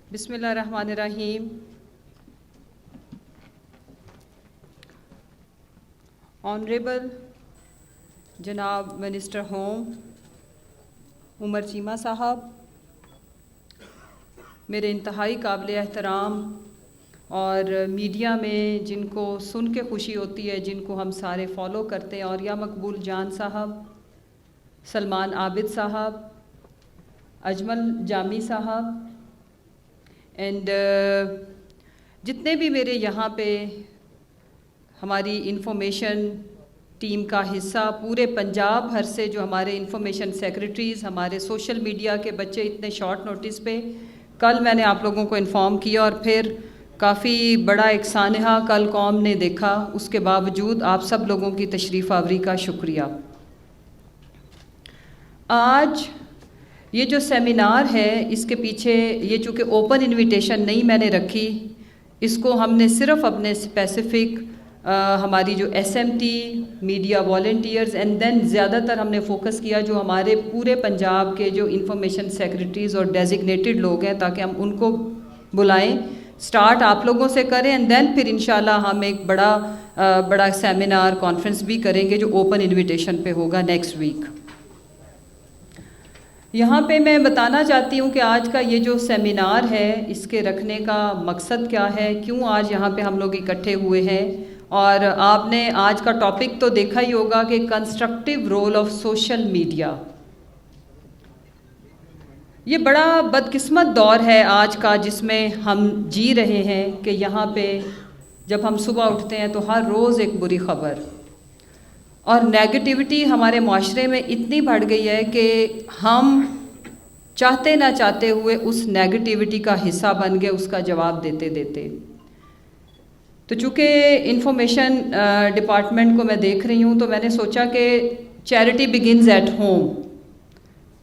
बिस्मिल्लाहिर्रहमानिर्रहीम। ऑनरेबल जनाब minister home Umar Cheema साहब, मेरे इंतहाई काबिल एहतराम और मीडिया में जिनको सुन के खुशी होती है, जिनको हम सारे फॉलो करते हैं, और या मकबूल जान साहब, सलमान आबिद साहब, अजमल जामी साहब एंड जितने भी मेरे यहाँ पे हमारी इंफॉर्मेशन टीम का हिस्सा पूरे पंजाब भर से जो हमारे इंफॉर्मेशन सेक्रेटरीज़, हमारे सोशल मीडिया के बच्चे इतने शॉर्ट नोटिस पे, कल मैंने आप लोगों को इन्फॉर्म किया और फिर काफ़ी बड़ा एक सानहा कल कौम ने देखा। उसके बावजूद आप सब लोगों की तशरीफ़ आवरी का शुक्रिया। आज ये जो सेमिनार है, इसके पीछे ये चूँकि ओपन इनविटेशन नहीं मैंने रखी, इसको हमने सिर्फ अपने स्पेसिफ़िक हमारी जो SMT media volunteers and then ज़्यादातर हमने फोकस किया जो हमारे पूरे पंजाब के जो इंफॉर्मेशन सेक्रेटरीज़ और डेजिग्नेटेड लोग हैं, ताकि हम उनको बुलाएं। स्टार्ट आप लोगों से करें एंड देन फिर इंशाल्लाह हम एक बड़ा सेमिनार कॉन्फ्रेंस भी करेंगे जो ओपन इनविटेशन पे होगा नेक्स्ट वीक। यहाँ पे मैं बताना चाहती हूँ कि आज का ये जो सेमिनार है, इसके रखने का मकसद क्या है, क्यों आज यहाँ पे हम लोग इकट्ठे हुए हैं। और आपने आज का टॉपिक तो देखा ही होगा कि constructive role of social media. ये बड़ा बदकिस्मत दौर है आज का जिसमें हम जी रहे हैं कि यहाँ पे जब हम सुबह उठते हैं तो हर रोज़ एक बुरी ख़बर, और नेगेटिविटी हमारे माशरे में इतनी बढ़ गई है कि हम चाहते ना चाहते हुए उस नेगेटिविटी का हिस्सा बन गए, उसका जवाब देते देते। तो चूँकि इंफॉर्मेशन डिपार्टमेंट को मैं देख रही हूँ, तो मैंने सोचा कि चैरिटी बिगिनस एट होम,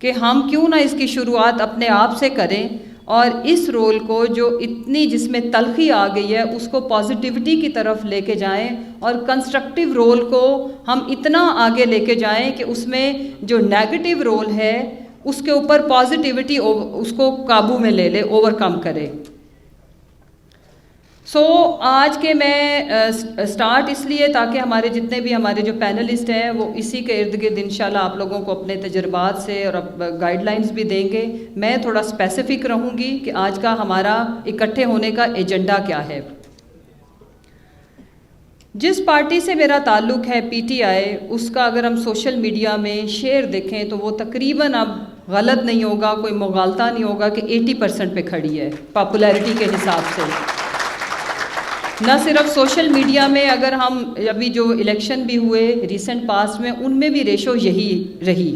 कि हम क्यों ना इसकी शुरुआत अपने आप से करें और इस रोल को जो इतनी जिसमें तलखी आ गई है उसको पॉजिटिविटी की तरफ लेके जाएं, और कंस्ट्रक्टिव रोल को हम इतना आगे लेके जाएं कि उसमें जो नेगेटिव रोल है उसके ऊपर पॉजिटिविटी उसको काबू में ले ले, ओवरकम करे। आज के मैं स्टार्ट इसलिए ताकि हमारे जितने भी हमारे जो पैनलिस्ट हैं वो इसी के इर्द गिर्द इंशाल्लाह आप लोगों को अपने तजुर्बात से और गाइडलाइंस भी देंगे। मैं थोड़ा स्पेसिफिक रहूँगी कि आज का हमारा इकट्ठे होने का एजेंडा क्या है। जिस पार्टी से मेरा ताल्लुक़ है पीटीआई, उसका अगर हम सोशल मीडिया में शेयर देखें तो वो तकरीबन, अब गलत नहीं होगा, कोई मुगालता नहीं होगा कि 80% पे खड़ी है पॉपुलैरिटी के हिसाब से। न सिर्फ सोशल मीडिया में, अगर हम अभी जो इलेक्शन भी हुए रिसेंट पास्ट में, उनमें भी रेशो यही रही।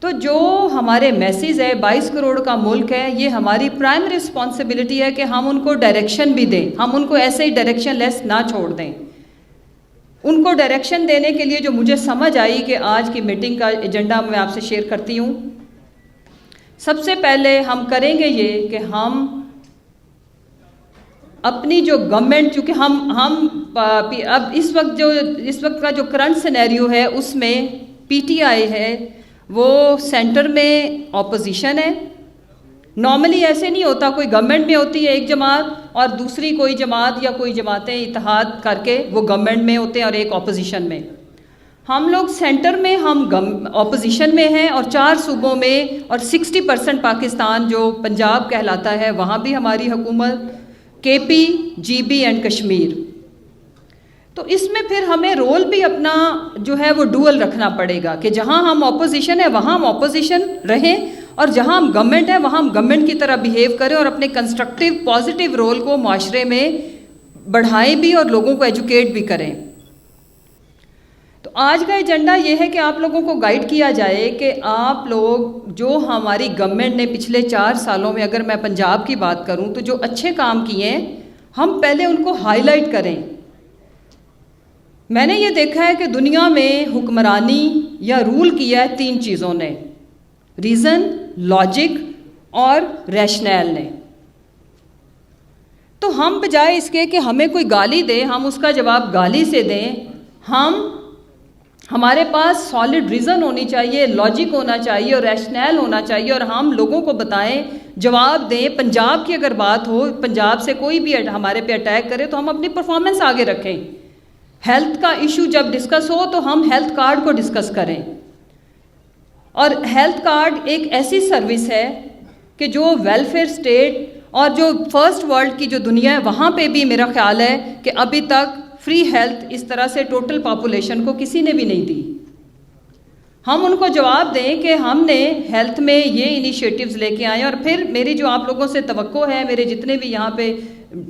तो जो हमारे मैसेज है, 22 करोड़ का मुल्क है, ये हमारी प्राइम रिस्पॉन्सिबिलिटी है कि हम उनको डायरेक्शन भी दें, हम उनको ऐसे ही डायरेक्शन लेस ना छोड़ दें। उनको डायरेक्शन देने के लिए जो मुझे समझ आई कि आज की मीटिंग का एजेंडा मैं आपसे शेयर करती हूँ। सबसे पहले हम करेंगे ये कि हम अपनी जो गवर्नमेंट, चूँकि हम अब इस वक्त का जो करंट सिनेरियो है उसमें पीटीआई है वो सेंटर में ऑपोजिशन है। नॉर्मली ऐसे नहीं होता, कोई गवर्नमेंट में होती है एक जमात और दूसरी कोई जमात या कोई जमातें इत्तेहाद करके वो गवर्नमेंट में होते हैं और एक ऑपोजिशन में। हम लोग सेंटर में हम ऑपोजिशन में हैं और 4 सूबों में, और 60% पाकिस्तान जो पंजाब कहलाता है वहाँ भी हमारी हुकूमत, केपी, जीबी एंड कश्मीर। तो इसमें फिर हमें रोल भी अपना जो है वो डुअल रखना पड़ेगा कि जहाँ हम ऑपोजिशन है वहाँ हम ऑपोजिशन रहें, और जहाँ हम गवर्नमेंट है वहाँ हम गवर्नमेंट की तरह बिहेव करें और अपने कंस्ट्रक्टिव पॉजिटिव रोल को माशरे में बढ़ाएं भी और लोगों को एजुकेट भी करें। तो आज का एजेंडा ये है कि आप लोगों को गाइड किया जाए कि आप लोग जो हमारी गवर्नमेंट ने पिछले 4 सालों में, अगर मैं पंजाब की बात करूं तो जो अच्छे काम किए हैं हम पहले उनको हाईलाइट करें। मैंने ये देखा है कि दुनिया में हुक्मरानी या रूल किया है 3 चीज़ों ने, रीज़न, लॉजिक और रैशनल ने। तो हम बजाय इसके कि हमें कोई गाली दे हम उसका जवाब गाली से दें, हम हमारे पास सॉलिड रीज़न होनी चाहिए, लॉजिक होना चाहिए और रैशनल होना चाहिए, और हम लोगों को बताएं, जवाब दें। पंजाब की अगर बात हो, पंजाब से कोई भी हमारे पे अटैक करे तो हम अपनी परफॉर्मेंस आगे रखें। हेल्थ का इशू जब डिस्कस हो तो हम हेल्थ कार्ड को डिस्कस करें। और हेल्थ कार्ड एक ऐसी सर्विस है कि जो वेलफेयर स्टेट और जो फर्स्ट वर्ल्ड की जो दुनिया है वहाँ पे भी मेरा ख्याल है कि अभी तक फ्री हेल्थ इस तरह से टोटल पॉपुलेशन को किसी ने भी नहीं दी। हम उनको जवाब दें कि हमने हेल्थ में ये इनिशिएटिव्स लेके आए। और फिर मेरी जो आप लोगों से तवक्को है, मेरे जितने भी यहाँ पे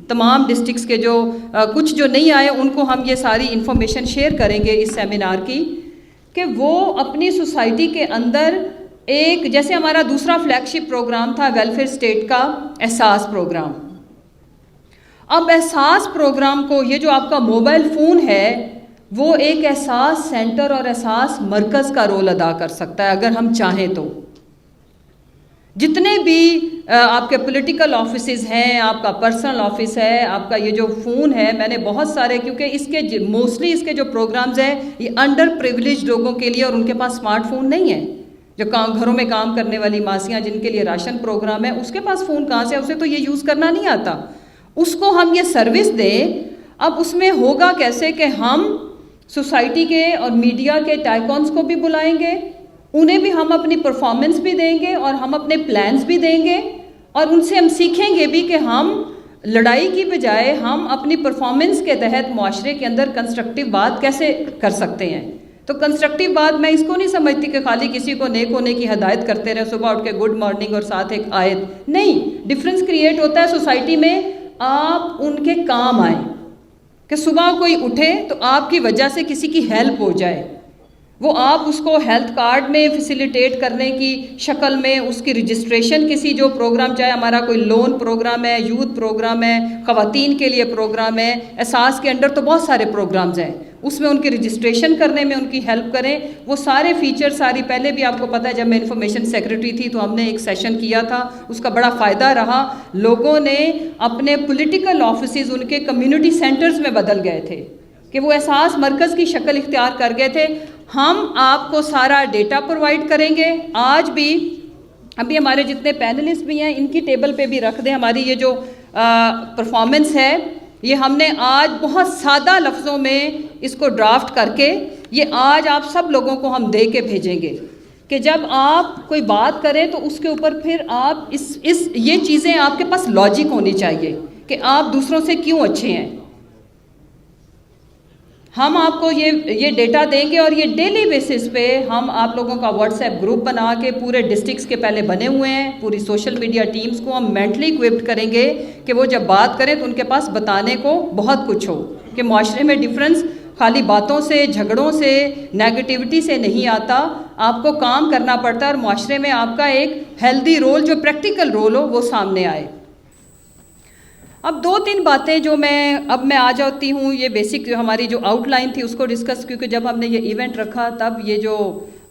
तमाम डिस्ट्रिक्ट्स के जो कुछ जो नहीं आए उनको हम ये सारी इन्फॉर्मेशन शेयर करेंगे इस सेमिनार की, कि वो अपनी सोसाइटी के अंदर एक, जैसे हमारा दूसरा फ्लैगशिप प्रोग्राम था वेलफेयर स्टेट का एहसास प्रोग्राम। अब एहसास प्रोग्राम को, ये जो आपका मोबाइल फ़ोन है वो एक एहसास सेंटर और एहसास मरकज़ का रोल अदा कर सकता है अगर हम चाहें तो। जितने भी आपके पॉलिटिकल ऑफिसेज हैं, आपका पर्सनल ऑफिस है, आपका ये जो फ़ोन है, मैंने बहुत सारे, क्योंकि इसके मोस्टली इसके जो प्रोग्राम्स हैं ये अंडर प्रिविलेज लोगों के लिए, और उनके पास स्मार्टफोन नहीं है। जो घरों में काम करने वाली मासियाँ जिनके लिए राशन प्रोग्राम है, उसके पास फ़ोन कहाँ से, उसे तो ये यूज़ करना नहीं आता। उसको हम ये सर्विस दें। अब उसमें होगा कैसे कि हम सोसाइटी के और मीडिया के टाइकॉन्स को भी बुलाएंगे, उन्हें भी हम अपनी परफॉर्मेंस भी देंगे और हम अपने प्लान्स भी देंगे, और उनसे हम सीखेंगे भी कि हम लड़ाई की बजाय हम अपनी परफॉर्मेंस के तहत मुआशरे के अंदर कंस्ट्रक्टिव बात कैसे कर सकते हैं। तो कंस्ट्रक्टिव बात मैं इसको नहीं समझती कि खाली किसी को नेक होने की हदायत करते रहे, सुबह उठ के गुड मॉर्निंग और साथ एक आयत नहीं। डिफरेंस क्रिएट होता है सोसाइटी में, आप उनके काम आए, कि सुबह कोई उठे तो आपकी वजह से किसी की हेल्प हो जाए, वो आप उसको हेल्थ कार्ड में फैसिलिटेट करने की शक्ल में उसकी रजिस्ट्रेशन, किसी जो प्रोग्राम, चाहे हमारा कोई लोन प्रोग्राम है, यूथ प्रोग्राम है, ख़वातीन के लिए प्रोग्राम है, एहसास के अंडर तो बहुत सारे प्रोग्राम्स हैं, उसमें उनकी रजिस्ट्रेशन करने में उनकी हेल्प करें। वो सारे फीचर सारी, पहले भी आपको पता है जब मैं इंफॉर्मेशन सेक्रेटरी थी तो हमने एक सेशन किया था, उसका बड़ा फ़ायदा रहा। लोगों ने अपने पॉलिटिकल ऑफिसेज उनके कम्युनिटी सेंटर्स में बदल गए थे कि वो एहसास मरकज़ की शक्ल इख्तियार कर गए थे। हम आपको सारा डेटा प्रोवाइड करेंगे। आज भी अभी हमारे जितने पैनलिस्ट भी हैं इनकी टेबल पे भी रख दें। हमारी ये जो परफॉर्मेंस है ये हमने आज बहुत सादा लफ्ज़ों में इसको ड्राफ्ट करके ये आज आप सब लोगों को हम दे के भेजेंगे कि जब आप कोई बात करें तो उसके ऊपर फिर आप ये चीज़ें आपके पास लॉजिक होनी चाहिए कि आप दूसरों से क्यों अच्छे हैं। हम आपको ये डेटा देंगे और ये डेली बेसिस पे हम आप लोगों का व्हाट्सएप ग्रुप बना के पूरे डिस्ट्रिक्ट्स के पहले बने हुए हैं, पूरी सोशल मीडिया टीम्स को हम मेंटली इक्विप्ड करेंगे कि वो जब बात करें तो उनके पास बताने को बहुत कुछ हो, कि मुआशरे में डिफरेंस खाली बातों से, झगड़ों से, नेगेटिविटी से नहीं आता, आपको काम करना पड़ता है और मुआशरे में आपका एक हेल्दी रोल, जो प्रैक्टिकल रोल हो, वो सामने आए। अब 2-3 बातें जो मैं आ जाती हूँ, ये बेसिक जो हमारी जो आउटलाइन थी उसको डिस्कस, क्योंकि जब हमने ये इवेंट रखा तब ये जो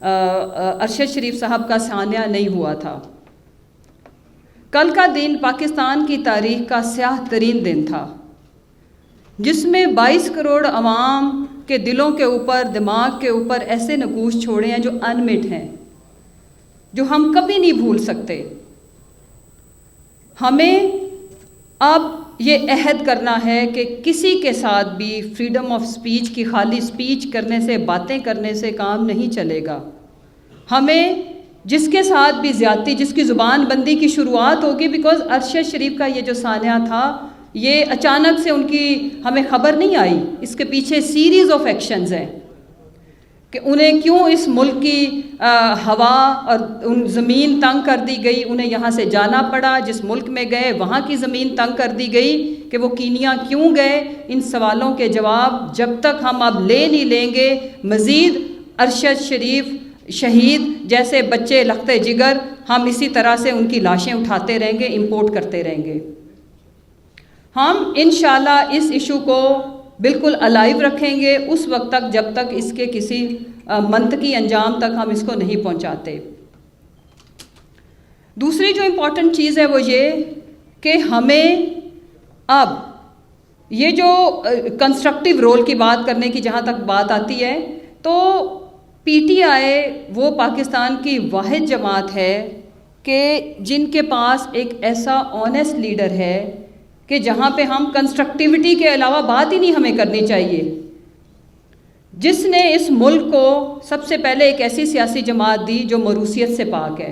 अरशद शरीफ साहब का सानिया नहीं हुआ था। कल का दिन पाकिस्तान की तारीख का स्याह तरीन दिन था, जिसमें 22 करोड़ अवाम के दिलों के ऊपर, दिमाग के ऊपर ऐसे नकूश छोड़े हैं जो अनमिट हैं, जो हम कभी नहीं भूल सकते। हमें अब ये अहद करना है कि किसी के साथ भी फ्रीडम ऑफ स्पीच की, खाली स्पीच करने से, बातें करने से काम नहीं चलेगा। हमें जिसके साथ भी ज़्यादती, जिसकी ज़ुबान बंदी की शुरुआत होगी, बिकॉज़ अरशद शरीफ का ये जो सानिया था ये अचानक से उनकी हमें ख़बर नहीं आई, इसके पीछे सीरीज़ ऑफ एक्शंस हैं कि उन्हें क्यों इस मुल्क की हवा और उन ज़मीन तंग कर दी गई, उन्हें यहाँ से जाना पड़ा, जिस मुल्क में गए वहाँ की ज़मीन तंग कर दी गई, कि वो कीनिया क्यों गए। इन सवालों के जवाब जब तक हम अब ले नहीं लेंगे, मज़ीद अरशद शरीफ शहीद जैसे बच्चे लखते जिगर, हम इसी तरह से उनकी लाशें उठाते रहेंगे, इंपोर्ट करते रहेंगे। हम इंशाल्लाह इस इशू को बिल्कुल अलाइव रखेंगे उस वक्त तक जब तक इसके किसी मंतकी अंजाम तक हम इसको नहीं पहुंचाते। दूसरी जो इम्पॉर्टेंट चीज़ है वो ये कि हमें अब ये जो कंस्ट्रक्टिव रोल की बात करने की जहाँ तक बात आती है, तो पीटीआई वो पाकिस्तान की वाहिद जमात है कि जिनके पास एक ऐसा ऑनेस्ट लीडर है कि जहाँ पे हम कंस्ट्रक्टिविटी के अलावा बात ही नहीं हमें करनी चाहिए, जिसने इस मुल्क को सबसे पहले एक ऐसी सियासी जमात दी जो मरूसियत से पाक है,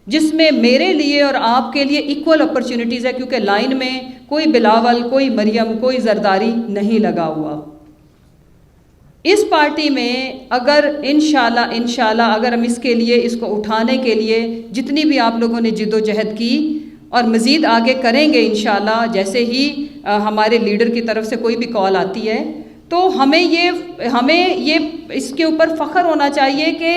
जिसमें मेरे लिए और आपके लिए इक्वल अपॉर्चुनिटीज़ है, क्योंकि लाइन में कोई बिलावल, कोई मरियम, कोई जरदारी नहीं लगा हुआ। इस पार्टी में अगर इंशाल्लाह अगर हम इसके लिए, इसको उठाने के लिए जितनी भी आप लोगों ने जिद्दोजहद की और मज़ीद आगे करेंगे इंशाल्लाह, जैसे ही हमारे लीडर की तरफ से कोई भी कॉल आती है तो हमें ये इसके ऊपर फ़ख्र होना चाहिए कि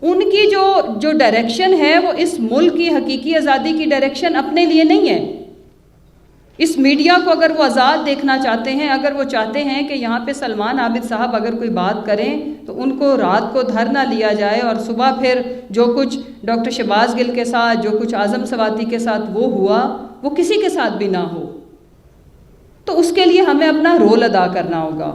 उनकी जो डायरेक्शन है वो इस मुल्क की हकीकी आज़ादी की डायरेक्शन अपने लिए नहीं है। इस मीडिया को अगर वो आज़ाद देखना चाहते हैं, अगर वो चाहते हैं कि यहाँ पे सलमान आबिद साहब अगर कोई बात करें तो उनको रात को धरना लिया जाए और सुबह फिर जो कुछ डॉक्टर शहबाज गिल के साथ, जो कुछ आज़म सवाती के साथ वो हुआ, वो किसी के साथ भी ना हो, तो उसके लिए हमें अपना रोल अदा करना होगा।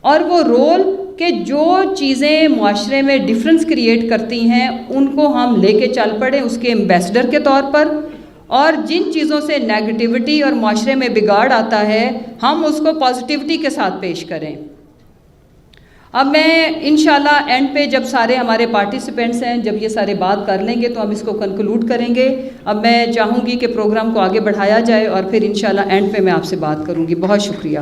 और वो रोल कि जो चीज़ें मुआशरे में डिफरेंस क्रिएट करती हैं उनको हम लेके चल पड़े उसके एम्बेसडर के तौर पर, और जिन चीज़ों से नेगेटिविटी और मुआशरे में बिगाड़ आता है हम उसको पॉजिटिविटी के साथ पेश करें। अब मैं इंशाल्लाह एंड पे जब सारे हमारे पार्टिसिपेंट्स हैं, जब ये सारे बात कर लेंगे तो हम इसको कंक्लूड करेंगे। अब मैं चाहूँगी कि प्रोग्राम को आगे बढ़ाया जाए और फिर इंशाल्लाह एंड पे मैं आपसे बात करूँगी। बहुत शुक्रिया।